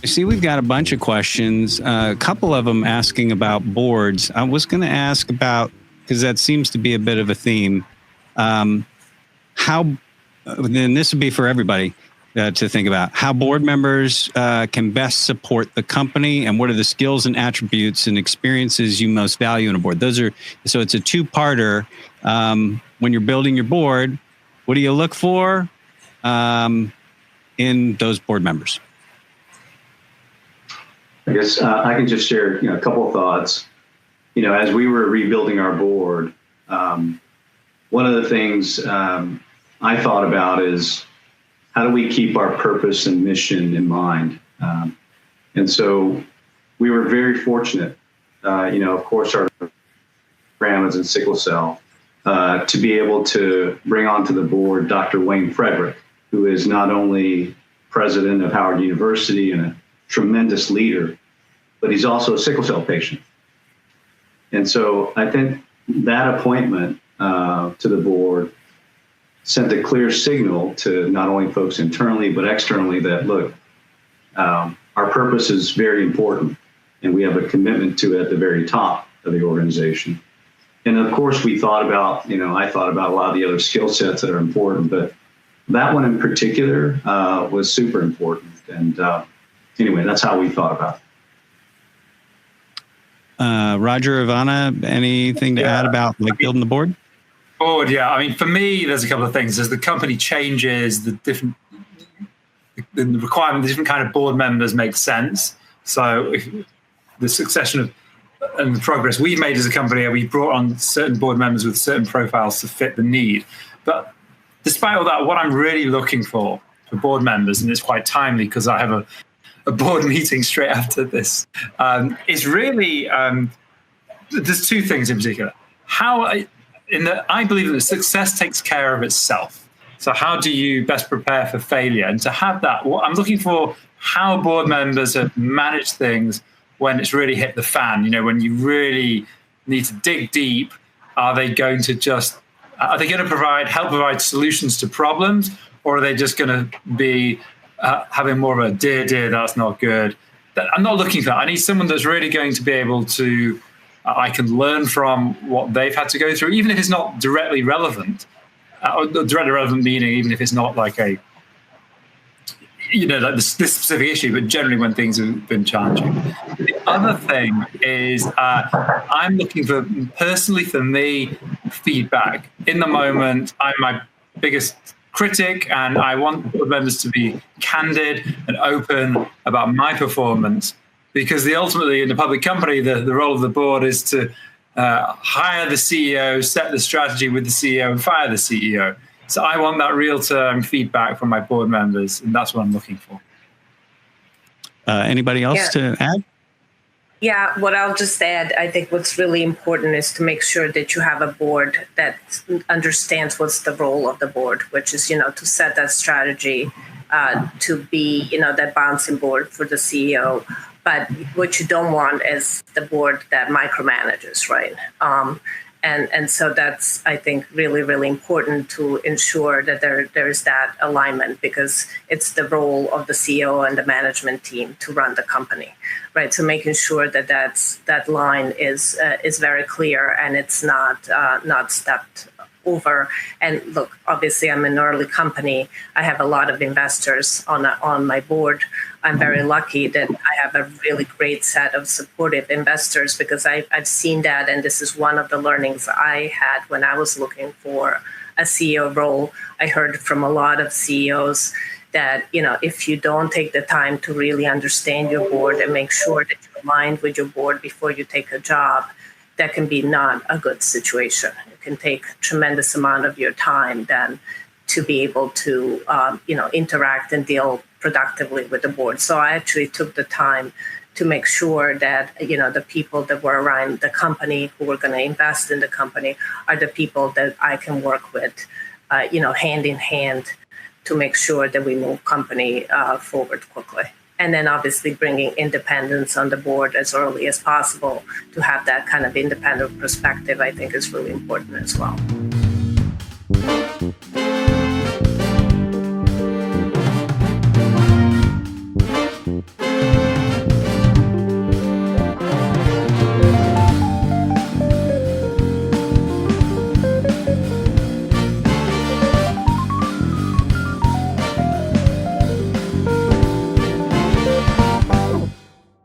I see we've got a bunch of questions, a couple of them asking about boards. I was going to ask about, because that seems to be a bit of a theme, how, and this would be for everybody to think about, how board members can best support the company, and what are the skills and attributes and experiences you most value in a board. So it's a two-parter. When you're building your board, what do you look for in those board members? I guess I can just share, a couple of thoughts. As we were rebuilding our board, one of the things I thought about is, how do we keep our purpose and mission in mind? And so we were very fortunate, of course, our program is in sickle cell, to be able to bring onto the board Dr. Wayne Frederick, who is not only president of Howard University and a tremendous leader, but he's also a sickle cell patient. And so I think that appointment to the board sent a clear signal to not only folks internally, but externally that, look, our purpose is very important, and we have a commitment to it at the very top of the organization. And of course, we thought about, I thought about a lot of the other skill sets that are important, but that one in particular was super important. And anyway, that's how we thought about it. Roger, Ivana, anything to add about building the board? Board, yeah. I mean, for me, there's a couple of things. As the company changes, the requirement, the different kind of board members make sense. So the succession of and the progress we've made as a company, we brought on certain board members with certain profiles to fit the need. But despite all that, what I'm really looking for board members, and it's quite timely because I have a board meeting straight after this, is really, there's two things in particular. I believe that success takes care of itself. So how do you best prepare for failure? And to have that, what I'm looking for, how board members have managed things when it's really hit the fan, when you really need to dig deep. Are they going to help provide solutions to problems, or are they just going to be having more of a dear, that's not good? I'm not looking for that. I need someone that's really going to be able to, I can learn from what they've had to go through, even if it's not directly relevant. Directly relevant meaning even if it's not like a, like this specific issue, but generally when things have been challenging. The other thing is I'm looking for, personally for me, feedback. In the moment, I'm my biggest critic, and I want board members to be candid and open about my performance, because ultimately in the public company, the role of the board is to hire the CEO, set the strategy with the CEO, and fire the CEO. So I want that real-time feedback from my board members, and that's what I'm looking for. Anybody else to add? Yeah, what I'll just add, I think what's really important is to make sure that you have a board that understands what's the role of the board, which is, to set that strategy, to be, that bouncing board for the CEO. But what you don't want is the board that micromanages, right? And so that's, I think, really, really important to ensure that there is that alignment, because it's the role of the CEO and the management team to run the company, right? So making sure that that line is very clear and it's not stepped over. And look, obviously, I'm an early company. I have a lot of investors on my board. I'm very lucky that I have a really great set of supportive investors, because I've seen that, and this is one of the learnings I had when I was looking for a CEO role. I heard from a lot of CEOs that, if you don't take the time to really understand your board and make sure that you're aligned with your board before you take a job, that can be not a good situation. It can take a tremendous amount of your time then to be able to, interact and deal productively with the board. So I actually took the time to make sure that, the people that were around the company who were going to invest in the company are the people that I can work with, hand in hand to make sure that we move company forward quickly. And then obviously bringing independence on the board as early as possible to have that kind of independent perspective, I think is really important as well.